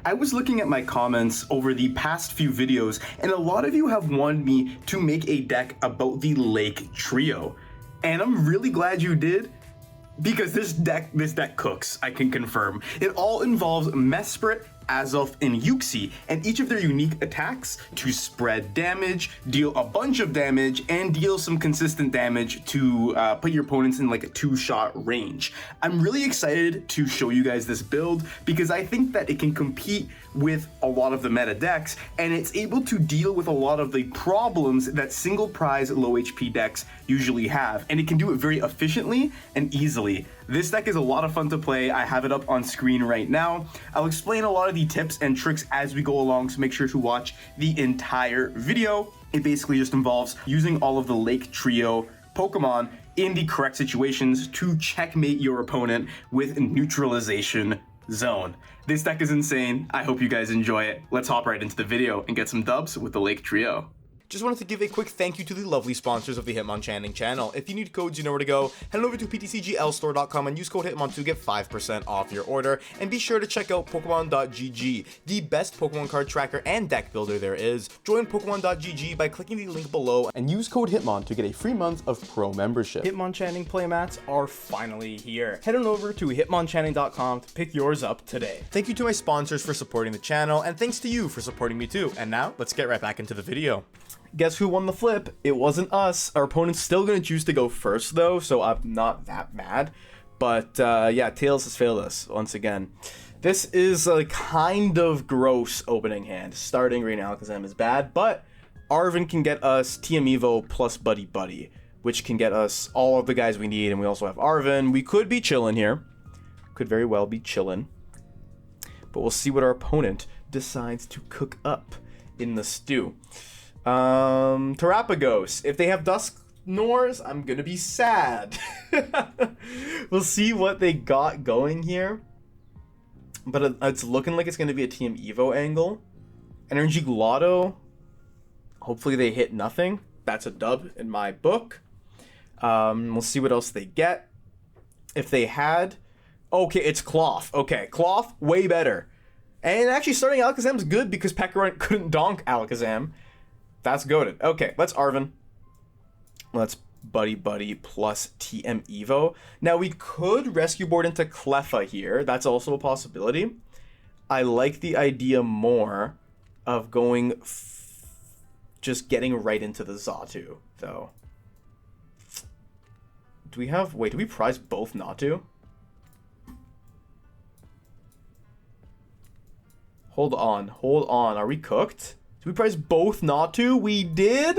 I was looking at my comments over the past few videos, and a lot of you have wanted me to make a deck about the Lake Trio. And I'm really glad you did, because this deck cooks, I can confirm. It all involves Mesprit, Azelf, and Uxie, and each of their unique attacks to spread damage, deal a bunch of damage, and deal some consistent damage to put your opponents in like a 2-shot range. I'm really excited to show you guys this build because I think that it can compete with a lot of the meta decks, and it's able to deal with a lot of the problems that single prize low HP decks usually have, and it can do it very efficiently and easily. This deck is a lot of fun to play. I have it up on screen right now. I'll explain a lot of the tips and tricks as we go along, so make sure to watch the entire video. It basically just involves using all of the Lake Trio Pokemon in the correct situations to checkmate your opponent with Neutralization Zone. This deck is insane. I hope you guys enjoy it. Let's hop right into the video and get some dubs with the Lake Trio. Just wanted to give a quick thank you to the lovely sponsors of the Hitmonchanting channel. If you need codes, you know where to go. Head over to ptcglstore.com and use code Hitmon to get 5% off your order. And be sure to check out Pokemon.gg, the best Pokemon card tracker and deck builder there is. Join Pokemon.gg by clicking the link below and use code Hitmon to get a free month of pro membership. Hitmonchanting playmats are finally here. Head on over to hitmonchanting.com to pick yours up today. Thank you to my sponsors for supporting the channel, and thanks to you for supporting me too. And now, let's get right back into the video. Guess who won the flip? It wasn't us. Our opponent's still gonna choose to go first though, so I'm not that mad. But yeah, Tails has failed us once again. This is a kind of gross opening hand. Starting Radiant Alakazam is bad, but Arven can get us TM Evo plus Buddy-Buddy, which can get us all of the guys we need, and we also have Arven. We could be chilling here. Could very well be chilling. But we'll see what our opponent decides to cook up in the stew. Terapagos. If they have Dusknoirs, I'm gonna be sad. We'll see what they got going here. But it's looking like it's gonna be a TM Evo angle. Energy Glotto. Hopefully they hit nothing. That's a dub in my book. We'll see what else they get. If they had... Okay, it's Cloth. Okay, Cloth, way better. And actually starting Alakazam's good because Pekka couldn't donk Alakazam. That's goated. Okay, let's Arven. Let's Buddy-Buddy plus TM Evo. Now, we could Rescue Board into Cleffa here. That's also a possibility. I like the idea more of going... just getting right into the Xatu, though. Do we have... Wait, do we prize both Natu? Hold on, hold on. Are we cooked? Did we prize both Natu? We did?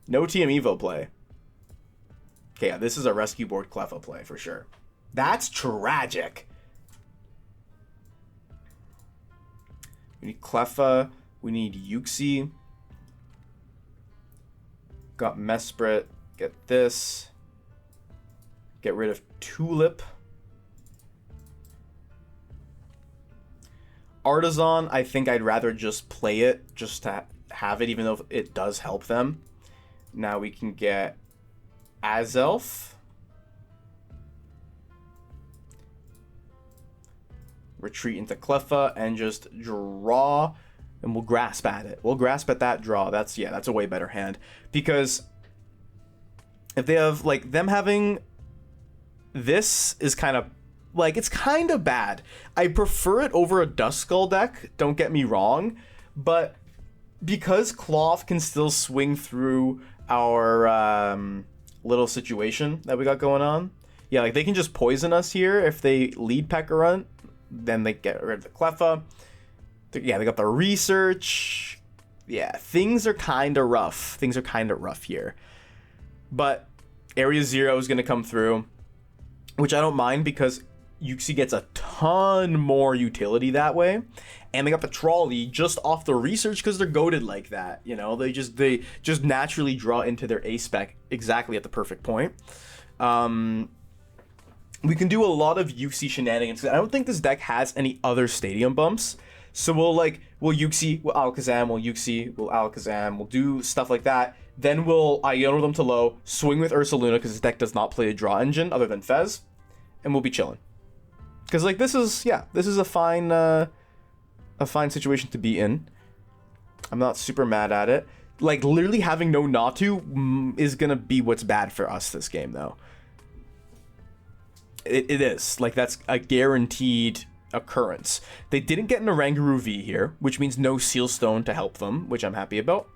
No TM Evo play. Okay, yeah, this is a Rescue Board Cleffa play for sure. That's tragic. We need Cleffa. We need Uxie. Got Mesprit. Get this. Get rid of Tulip. Artazon, I think I'd rather just play it, just to have it, even though it does help them. Now we can get Azelf. Retreat into Cleffa and just draw, and we'll grasp at it. We'll grasp at that draw. That's a way better hand. Because if they have, like, them having this is kind of, like, it's kind of bad. I prefer it over a Duskull deck, don't get me wrong, but because Cloth can still swing through our little situation that we got going on, yeah, like, they can just poison us here if they lead Pekka, then they get rid of the Cleffa. Yeah, they got the research. Yeah, things are kind of rough. Things are kind of rough here. But Area 0 is going to come through, which I don't mind because Uxie gets a ton more utility that way, and they got the trolley just off the research because they're goated like that. You know, they just naturally draw into their A spec exactly at the perfect point. We can do a lot of Uxie shenanigans. I don't think this deck has any other stadium bumps, so we'll Uxie, we'll Alakazam, we'll Uxie, we'll Alakazam, we'll do stuff like that. Then we'll Iono them to low, swing with Ursaluna because this deck does not play a draw engine other than Fez, and we'll be chilling. Because, like, this is a fine a fine situation to be in. I'm not super mad at it. Like, literally having no Natu is gonna be what's bad for us this game, though. It is. Like, that's a guaranteed occurrence. They didn't get an Oranguru V here, which means no Seal Stone to help them, which I'm happy about.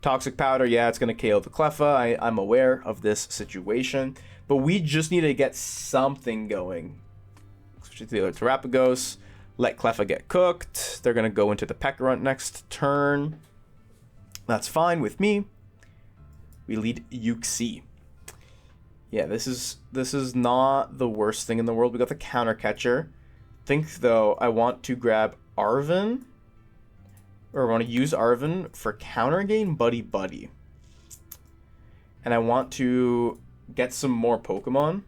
Toxic Powder, yeah, it's gonna KO the Cleffa. I'm aware of this situation. But we just need to get something going. Switch it to the other Terapagos. Let Cleffa get cooked. They're gonna go into the Pekarunt next turn. That's fine with me. We lead Uxie. Yeah, this is not the worst thing in the world. We got the Counter Catcher. Think though, I want to grab Arven, or I want to use Arven for Counter Gain Buddy-Buddy. And I want to get some more Pokemon.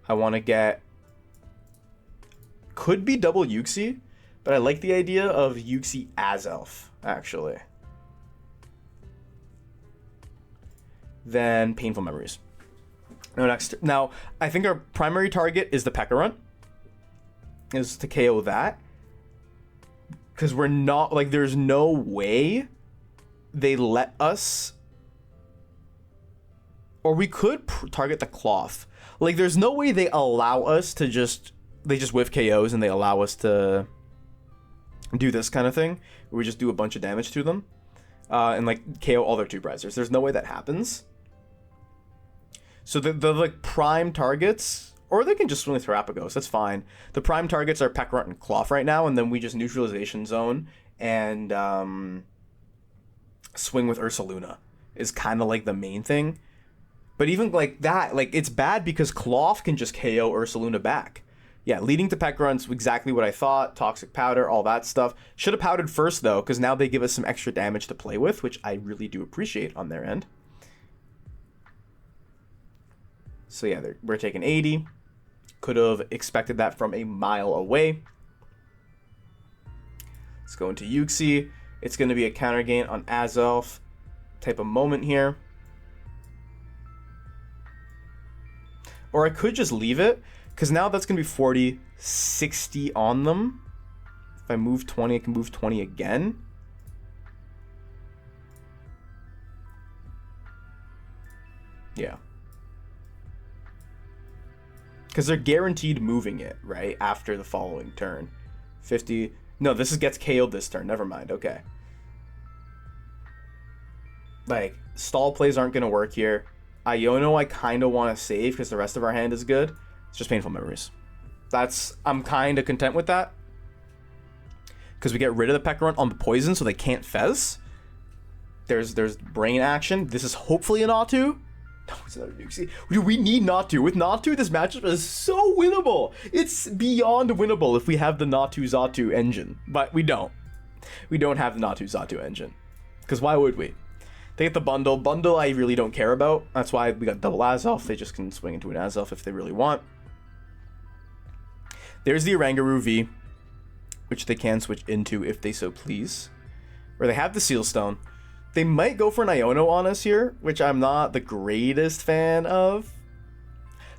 I want to get, could be double Uxie, but I like the idea of Uxie Azelf, actually. Then Painful Memories. Now, I think our primary target is the Pekarunt, is to KO that. Because we're not, like, there's no way they let us, or we could target the Cloth. Like, there's no way they allow us to just, they just whiff KOs and they allow us to do this kind of thing, where we just do a bunch of damage to them, and, like, KO all their 2-Brezers. There's no way that happens. So the like, prime targets, or they can just swing with Terapagos, that's fine. The prime targets are Pekarunt and Cloth right now, and then we just Neutralization Zone and swing with Ursaluna is kind of like the main thing. But even like that, like, it's bad because Cloth can just KO Ursaluna back. Yeah, leading to Pekarunt's exactly what I thought. Toxic Powder, all that stuff. Should have powdered first, though, because now they give us some extra damage to play with, which I really do appreciate on their end. So yeah, we're taking 80. Could have expected that from a mile away. Let's go into Uxie. It's going to be a counter gain on Azelf type of moment here. Or I could just leave it, because now that's going to be 40, 60 on them. If I move 20, I can move 20 again. Yeah. Because they're guaranteed moving it, right, after the following turn. 50. No, this gets KO'd this turn. Never mind. Okay. Like, stall plays aren't going to work here. Iono I kind of want to save because the rest of our hand is good. It's just Painful Memories. I'm kind of content with that. Because we get rid of the Pekarunt on the poison so they can't Fez. There's brain action. This is hopefully an Natu. No, it's another Uxie. We need Natu. With Natu, this matchup is so winnable. It's beyond winnable if we have the Natu Xatu engine. But we don't. We don't have the Natu Xatu engine. Because why would we? They get the bundle. Bundle I really don't care about. That's why we got double Azelf. They just can swing into an Azelf if they really want. There's the Oranguru V, which they can switch into if they so please. Or they have the Seal Stone. They might go for an Iono on us here, which I'm not the greatest fan of.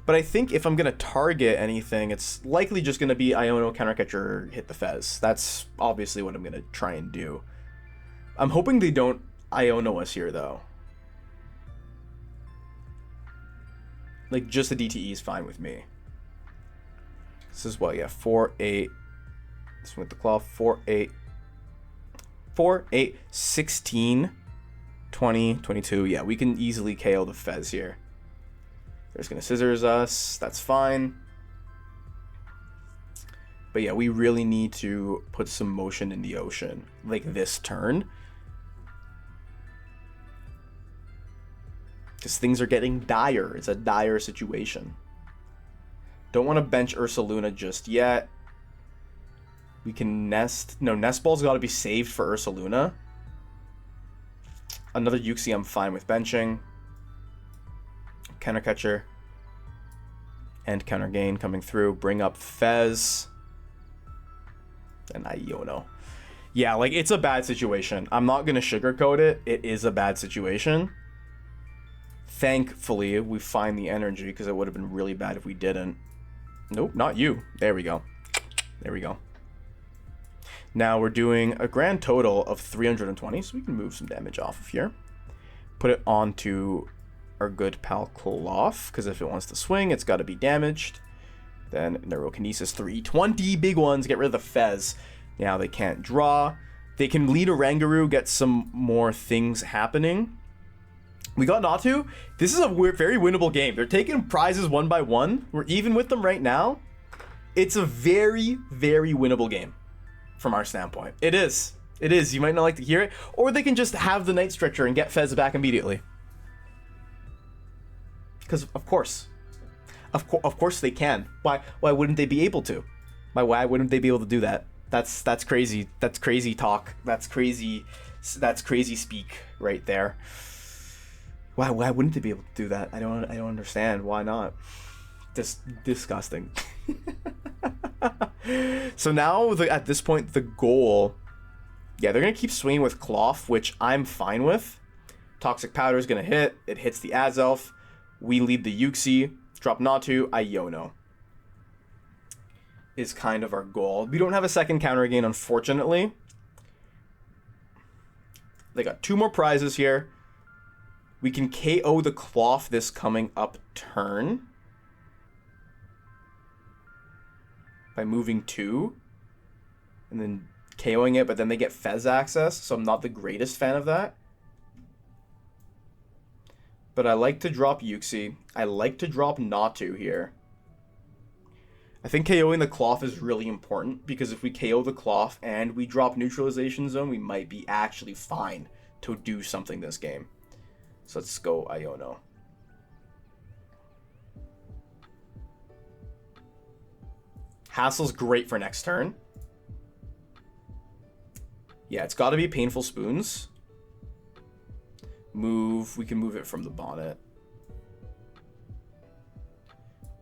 But I think if I'm going to target anything, it's likely just going to be Iono, Counter Catcher, hit the Fez. That's obviously what I'm going to try and do. I'm hoping they don't Iono us here, though. Like, just the DTE is fine with me. This is what, yeah, 4, 8. This one with the claw, 4, 8. 4, 8, 16, 20, 22. Yeah, we can easily KO the Fez here. They're just going to scissors us. That's fine. But yeah, we really need to put some motion in the ocean. Like this turn. Because things are getting dire. It's a dire situation. Don't want to bench Ursaluna just yet. We can Nest. No, Nest Ball's got to be saved for Ursaluna. Another Uxie I'm fine with benching. Counter Catcher. And Counter Gain coming through. Bring up Fez. And Iono. Yeah, like, it's a bad situation. I'm not going to sugarcoat it. It is a bad situation. Thankfully, we find the energy, because it would have been really bad if we didn't. Nope, not you. There we go. There we go. Now we're doing a grand total of 320, so we can move some damage off of here. Put it onto our good pal Cloth, because if it wants to swing, it's got to be damaged. Then Neurokinesis 320, big ones, get rid of the Fez. Now they can't draw. They can lead a Rangaroo, get some more things happening. We got Natu. This is a very winnable game. They're taking prizes one by one. We're even with them right now. It's a very, very winnable game from our standpoint. It is. It is. You might not like to hear it. Or they can just have the Night Stretcher and get Fez back immediately. Because, of course. Of course they can. Why wouldn't they be able to? Why wouldn't they be able to do that? That's crazy. That's crazy talk. That's crazy speak right there. Why wouldn't they be able to do that? I don't understand. Why not? Disgusting. So now at this point the goal, yeah, they're gonna keep swinging with Cloth, which I'm fine with. Toxic Powder is gonna hit. It hits the Azelf. We lead the Uxie. Drop Natu. Iono is kind of our goal. We don't have a second Counter Gain, unfortunately. They got 2 more prizes here. We can KO the Cloth this coming up turn by moving 2 and then KOing it, but then they get Fez access, so I'm not the greatest fan of that. But I like to drop Uxie. I like to drop Natu here. I think KOing the Cloth is really important, because if we KO the Cloth and we drop Neutralization Zone, we might be actually fine to do something this game. So let's go Iono. Hassel's great for next turn. Yeah, it's got to be Painful Spoons. Move, we can move it from the bonnet.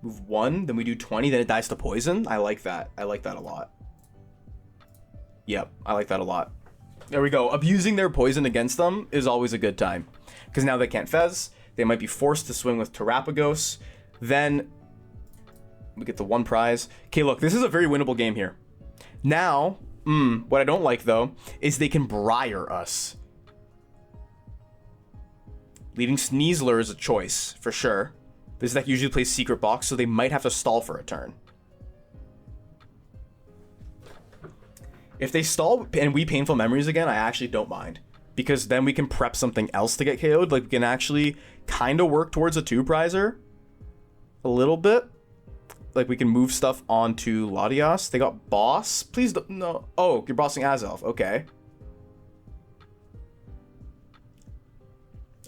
Move 1, then we do 20, then it dies to poison. I like that. I like that a lot. Yep, I like that a lot. There we go. Abusing their poison against them is always a good time. Because now they can't Fez. They might be forced to swing with Terapagos. Then we get the 1 prize. Okay, look, this is a very winnable game here. Now, what I don't like, though, is they can Briar us. Leading Sneasler is a choice, for sure. This deck usually plays Secret Box, so they might have to stall for a turn. If they stall and we Painful Memories again, I actually don't mind. Because then we can prep something else to get KO'd. Like, we can actually kind of work towards a 2-prizer. A little bit. Like, we can move stuff onto Latias. They got Boss. Please don't, no. Oh, you're bossing Azelf. Okay.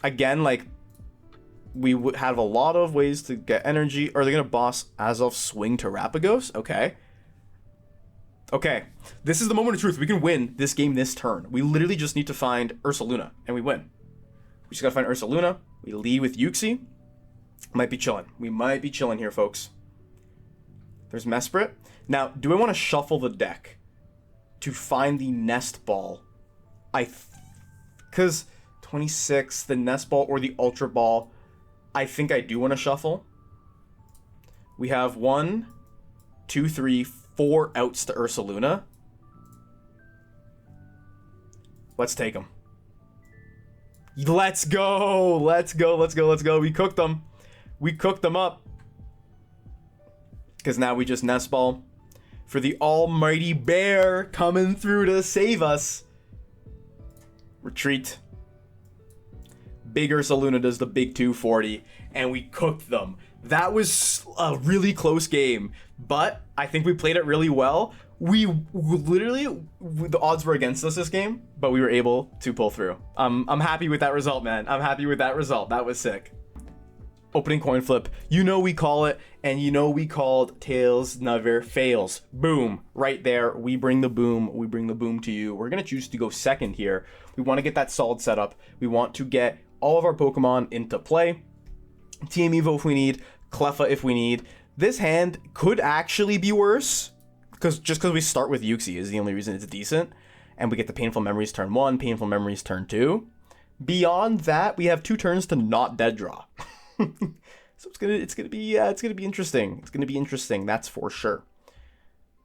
Again, like, we would have a lot of ways to get energy. Are they going to boss Azelf swing to Terapagos? Okay. Okay. This is the moment of truth. We can win this game this turn. We literally just need to find Ursaluna, and we win. We just got to find Ursaluna. We lead with Uxie. Might be chilling. We might be chilling here, folks. There's Mesprit. Now, do I want to shuffle the deck to find the Nest Ball? Because 26, the Nest Ball or the Ultra Ball, I think I do want to shuffle. We have 1, 2, 3, 4 outs to Ursaluna. Let's take them. Let's go. Let's go. Let's go. Let's go. We cooked them. We cooked them up. Because now we just Nest Ball for the almighty bear coming through to save us. Retreat. Big Ursaluna does the big 240, and we cooked them. That was a really close game, but I think we played it really well. We literally, the odds were against us this game, but we were able to pull through. I'm happy with that result, man. I'm happy with that result. That was sick. Opening coin flip. You know we call it, and you know we called Tails Never Fails. Boom. Right there. We bring the boom. We bring the boom to you. We're going to choose to go second here. We want to get that solid setup. We want to get all of our Pokemon into play. Team Evo if we need. Cleffa if we need. This hand could actually be worse, just because we start with Uxie is the only reason it's decent. And we get the Painful Memories turn 1, Painful Memories turn 2. Beyond that, we have 2 turns to not dead draw. So it's gonna be interesting. It's gonna be interesting, that's for sure.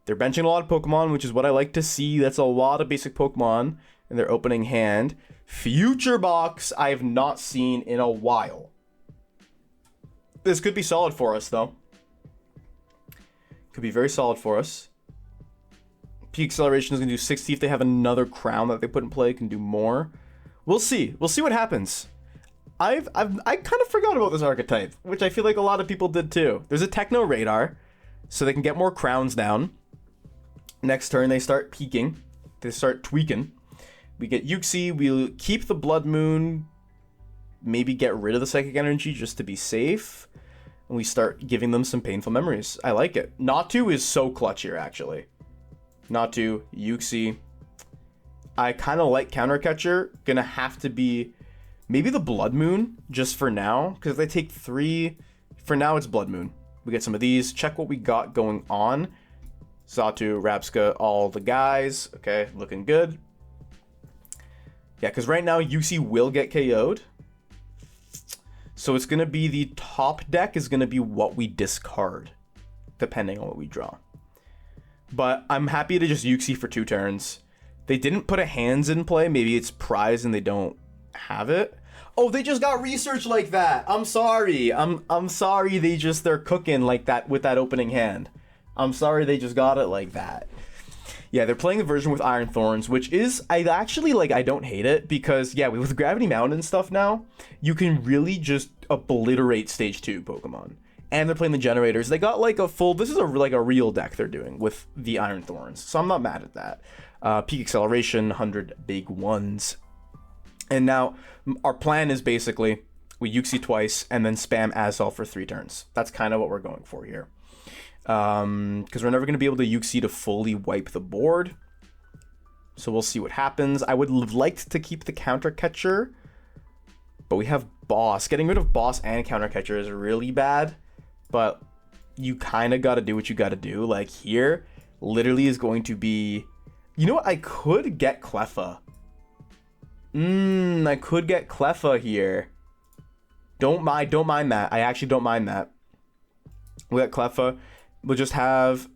They're benching a lot of Pokemon, which is what I like to see. That's a lot of basic Pokemon in their opening hand. Future Box, I have not seen in a while. This could be solid for us, though. Could be very solid for us. Peak Acceleration is going to do 60. If they have another crown that they put in play, can do more. We'll see. We'll see what happens. I kind of forgot about this archetype, which I feel like a lot of people did too. There's a Techno Radar, so they can get more crowns down. Next turn, they start peaking. They start tweaking. We get Uxie. We'll keep the Blood Moon. Maybe get rid of the Psychic Energy just to be safe. And we start giving them some painful memories. I like it. Natu is so clutch here, actually. Natu, Uxie. I kind of like Counter Catcher. Gonna have to be maybe the Blood Moon just for now. Because if they take 3, for now it's Blood Moon. We get some of these. Check what we got going on. Xatu, Rabsca, all the guys. Okay, looking good. Yeah, because right now Uxie will get KO'd. So it's going to be the top deck is going to be what we discard, depending on what we draw. But I'm happy to just Uxie for 2 turns. They didn't put a hands in play. Maybe it's prize and they don't have it. Oh, they just got research like that. I'm sorry. I'm sorry they're cooking like that with that opening hand. I'm sorry they just got it like that. Yeah, they're playing the version with Iron Thorns, which is, I actually, like, I don't hate it, because, yeah, with Gravity Mountain and stuff now, you can really just obliterate Stage 2 Pokemon. And they're playing the Generators. They got, like, a full, this is like a real deck they're doing with the Iron Thorns, so I'm not mad at that. Peak Acceleration, 100 big ones. And now, our plan is basically, we Uxie twice, and then spam Azelf for 3 turns. That's kind of what we're going for here. Because we're never going to be able to Uxie to fully wipe the board. So we'll see what happens. I would have liked to keep the Counter Catcher, but we have Boss. Getting rid of Boss and Counter Catcher is really bad, but you kind of got to do what you got to do. Like here, literally is going to be... You know what? I could get Cleffa. I could get Cleffa here. Don't mind that. I actually don't mind that. We got Cleffa. We'll just have...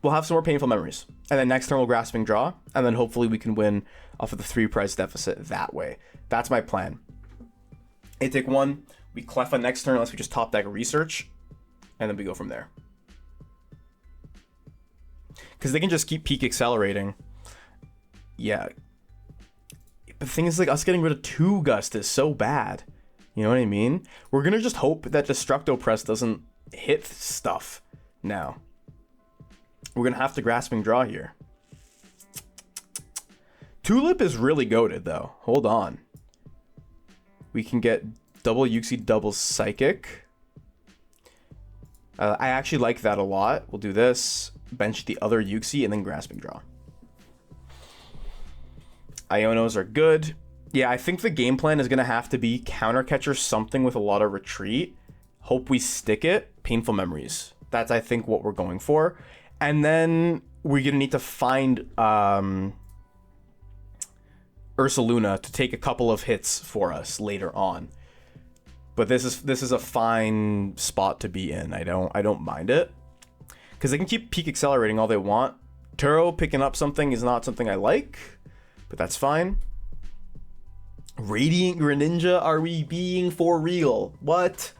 We'll have some more painful memories. And then next turn we'll Grasping Draw. And then hopefully we can win off of the 3 prize deficit that way. That's my plan. They take 1. We Cleffa next turn unless we just top deck Research. And then we go from there. Because they can just keep Peak Accelerating. Yeah. But the thing is, like, us getting rid of 2 Gust is so bad. You know what I mean? We're going to just hope that Destructo Press doesn't hit stuff now. We're gonna have to Grasping Draw here. Tulip is really goated though. Hold on. We can get double Uxie, double Psychic. I actually like that a lot. We'll do this. Bench the other Uxie and then Grasping Draw. Ionos are good. Yeah, I think the game plan is gonna have to be Counter Catcher something with a lot of retreat. Hope we stick it. Painful Memories. That's, I think, what we're going for. And then we're going to need to find Ursaluna to take a couple of hits for us later on. But this is a fine spot to be in. I don't mind it. Because they can keep Peak Accelerating all they want. Turo picking up something is not something I like. But that's fine. Radiant Greninja, are we being for real? What?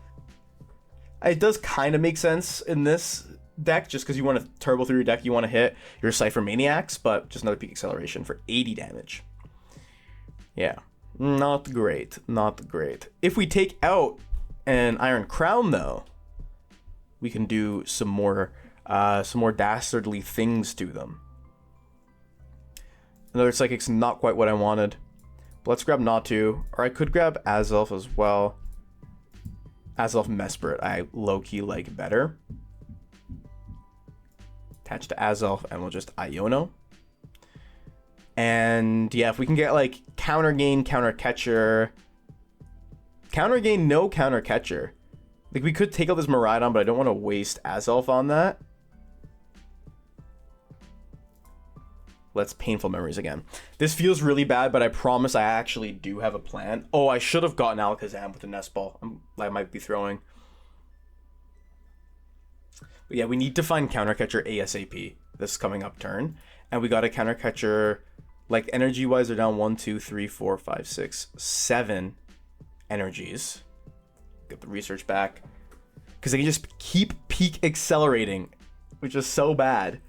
It does kind of make sense in this deck, just because you want to turbo through your deck, you want to hit your Cypher Maniacs, but just another Peak Acceleration for 80 damage. Yeah, not great, not great. If we take out an Iron Crown, though, we can do some more dastardly things to them. Another Psychic's not quite what I wanted. But let's grab Natu, or I could grab Azelf as well. Azelf Mesprit, I low-key like better. Attach to Azelf, and we'll just Iono. And yeah, if we can get like Counter Gain, Counter Catcher. Counter Gain, no Counter Catcher. Like we could take out this Miraidon, but I don't want to waste Azelf on that. Let's Painful Memories again. This feels really bad, but I promise I actually do have a plan. Oh, I should have gotten Alakazam with the Nest Ball. I might be throwing. But yeah, we need to find Counter Catcher ASAP this coming up turn. And we got a Counter Catcher, like energy-wise, they're down 1, 2, 3, 4, 5, 6, 7 energies. Get the research back. Because they can just keep peak accelerating, which is so bad.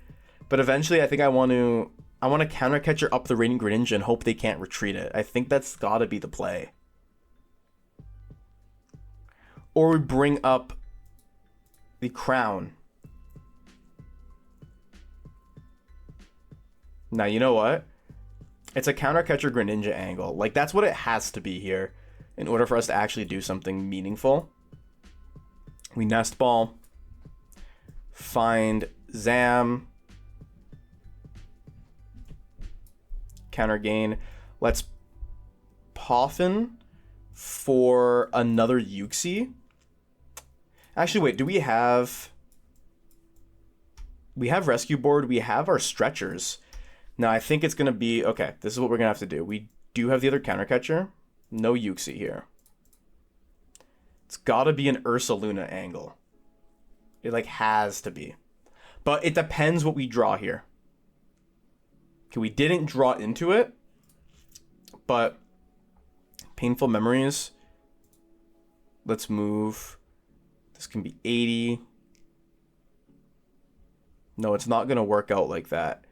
But eventually, I think I want to Counter Catcher up the Radiant Greninja and hope they can't retreat it. I think that's got to be the play. Or we bring up the Crown. Now, you know what? It's a Counter Catcher Greninja angle. Like, that's what it has to be here in order for us to actually do something meaningful. We Nest Ball. Find Zam. Counter Gain. Let's Poffin for another Uxie. Actually, wait, do we have... We have Rescue Board. We have our Stretchers. Now, I think it's going to be... Okay, this is what we're going to have to do. We do have the other Counter Catcher. No Uxie here. It's got to be an Ursaluna angle. It, like, has to be. But it depends what we draw here. Okay, we didn't draw into it. But... Painful Memories. Let's move. This can be 80. No, it's not going to work out like that.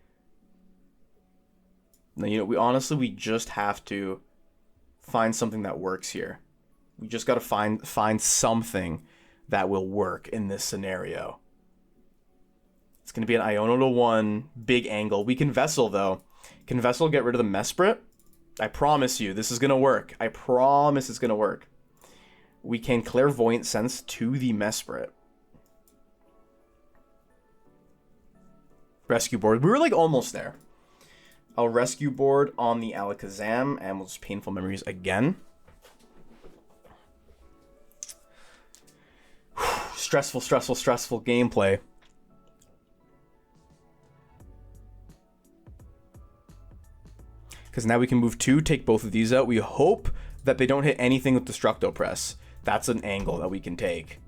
No, you know, we just have to find something that works here. We just got to find something that will work in this scenario. It's going to be an Iono to 1, big angle. We can Vessel, though. Can Vessel get rid of the Mesprit? I promise you, this is going to work. I promise it's going to work. We can Clairvoyant Sense to the Mesprit. Rescue Board. We were, like, almost there. I'll Rescue Board on the Alakazam, and we'll just Painful Memories again. Stressful, stressful, stressful gameplay. Because now we can move 2, take both of these out. We hope that they don't hit anything with Destructo Press. That's an angle that we can take.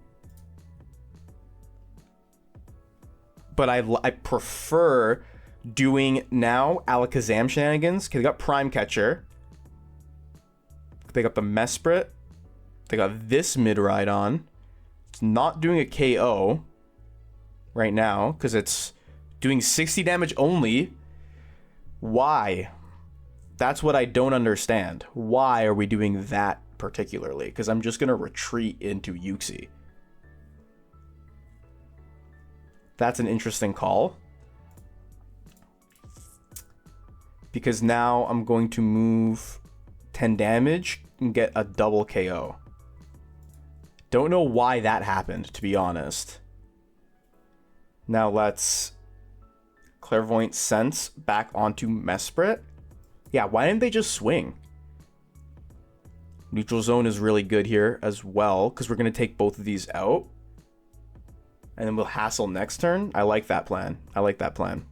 But I prefer... doing now Alakazam shenanigans. Okay, they got Prime Catcher. They got the Mesprit. They got this Mid-Ride. It's not doing a KO right now because it's doing 60 damage only. Why? That's what I don't understand. Why are we doing that particularly? Because I'm just going to retreat into Uxie. That's an interesting call. Because now I'm going to move 10 damage and get a double KO. Don't know why that happened, to be honest. Now let's Clairvoyant Sense back onto Mesprit. Yeah, why didn't they just swing? Neutral Zone is really good here as well, because we're going to take both of these out. And then we'll Hassel next turn. I like that plan. I like that plan.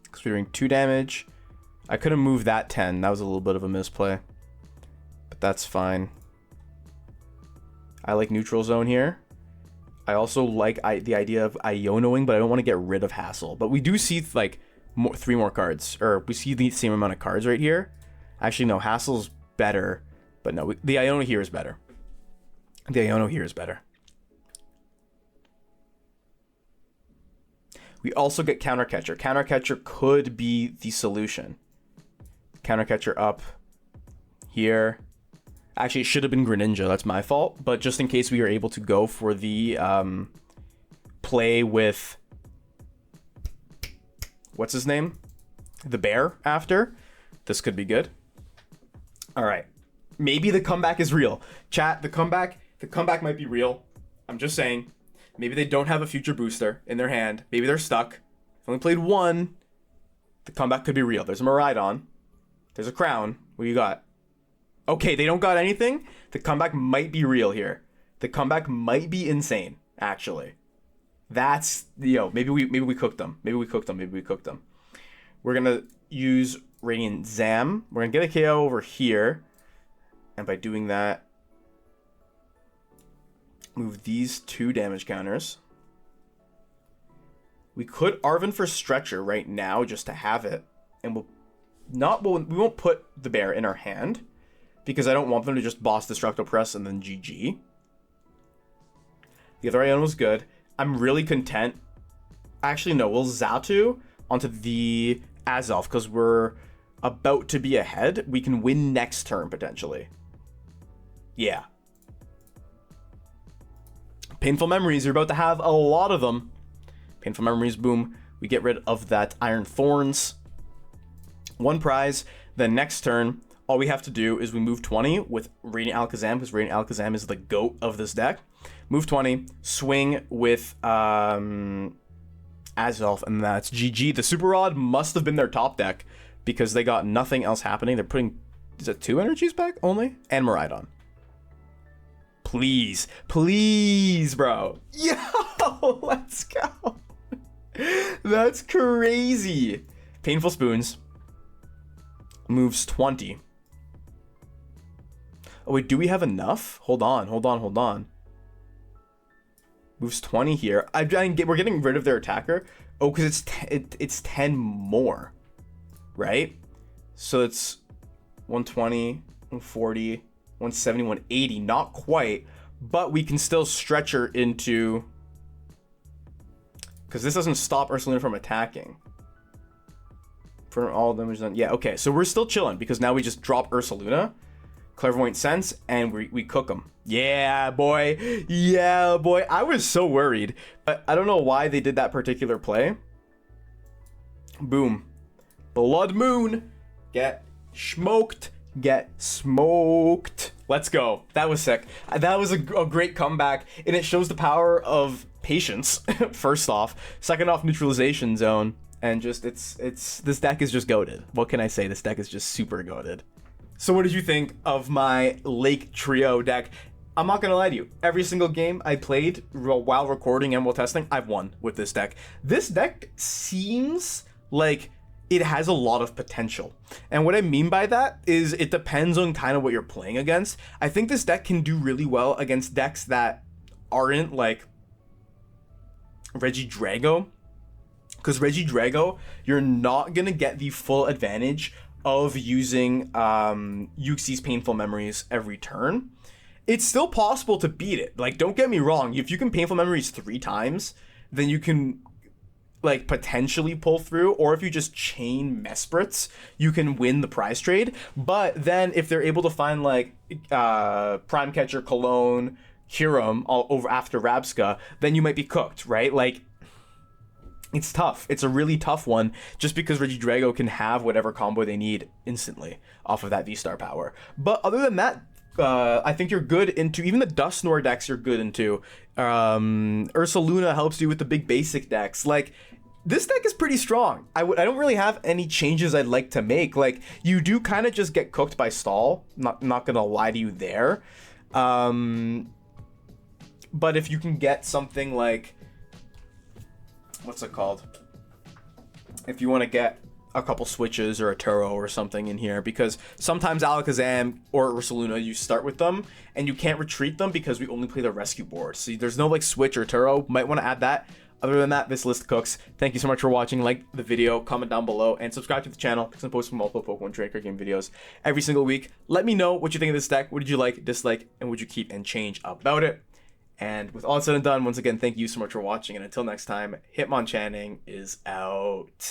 Because we're doing 2 damage. I could have moved that 10. That was a little bit of a misplay. But that's fine. I like Neutral Zone here. I also like the idea of Ionoing, but I don't want to get rid of Hassel. But we do see like 3 more cards. Or we see the same amount of cards right here. Actually, no. Hassel's better. But no, the Iono here is better. The Iono here is better. We also get Counter Catcher. Counter Catcher could be the solution. Counter Catcher up here. Actually, it should have been Greninja. That's my fault. But just in case we are able to go for the play with... What's his name? The bear after. This could be good. All right. Maybe the comeback is real. Chat, the comeback might be real. I'm just saying. Maybe they don't have a future booster in their hand. Maybe they're stuck. If only played 1. The comeback could be real. There's a Miraidon. There's a Crown. What do you got? Okay, they don't got anything. The comeback might be real here. The comeback might be insane, actually. That's, maybe we cooked them. Maybe we cooked them. We're going to use Radiant Zam. We're going to get a KO over here. And by doing that, Move these 2 damage counters. We could Arven for Stretcher right now just to have it. And we won't put the bear in our hand because I don't want them to just boss Destructo Press and then GG. The other Iono was good. I'm really content. Actually, no, we'll Xatu onto the Azelf because we're about to be ahead. We can win next turn potentially. Yeah. Painful Memories. You're about to have a lot of them. Painful Memories, boom. We get rid of that Iron Thorns. 1 prize. Then next turn, all we have to do is we move 20 with Radiant Alakazam, because Radiant Alakazam is the GOAT of this deck. Move 20, swing with Azelf, and that's GG. The Super Rod must have been their top deck, because they got nothing else happening. They're putting, is it 2 energies back only? And Miraidon. Please, please, bro. Yo, let's go. That's crazy. Painful Spoons. Moves 20. Oh, wait, do we have enough? Hold on. Moves 20 here. We're getting rid of their attacker. Oh, because it's 10 more, right? So it's 120, 140, 170, 180. Not quite, but we can still stretch her into... Because this doesn't stop Ursaluna from attacking. For all damage done. Yeah, okay. So we're still chilling because now we just drop Ursaluna, Clairvoyant Sense, and we cook them. Yeah, boy. Yeah, boy. I was so worried. But I don't know why they did that particular play. Boom. Bloodmoon. Get smoked. Get smoked. Let's go. That was sick. That was a great comeback. And it shows the power of patience, first off. Second off, Neutralization Zone. And just, this deck is just goated. What can I say? This deck is just super goated. So what did you think of my Lake Trio deck? I'm not gonna lie to you. Every single game I played while recording and while testing, I've won with this deck. This deck seems like it has a lot of potential. And what I mean by that is it depends on kind of what you're playing against. I think this deck can do really well against decks that aren't like Regidrago. Because Regidrago, you're not going to get the full advantage of using Uxie's Painful Memories every turn. It's still possible to beat it. Like, don't get me wrong. If you can Painful Memories 3 times, then you can, like, potentially pull through. Or if you just chain Mesprits, you can win the prize trade. But then if they're able to find, like, Prime Catcher, Cologne, Kyurem all over after Rabsca, then you might be cooked, right? Like, it's tough. It's a really tough one just because Regidrago can have whatever combo they need instantly off of that V-Star power. But other than that, I think you're good into, even the Dusknoir decks you're good into. Ursaluna helps you with the big basic decks. Like, this deck is pretty strong. I don't really have any changes I'd like to make. Like, you do kind of just get cooked by stall. Not gonna lie to you there. But if you can get something like, what's it called? If you want to get a couple switches or a Turo or something in here, because sometimes Alakazam or Ursaluna, you start with them and you can't retreat them because we only play the rescue board. So there's no like switch or Turo. Might want to add that. Other than that, this list cooks. Thank you so much for watching. Like the video, comment down below, and subscribe to the channel because I'm posting multiple Pokemon Tracker game videos every single week. Let me know what you think of this deck. What did you like, dislike, and would you keep and change about it? And with all said and done, once again, thank you so much for watching. And until next time, Hitmonchanting is out.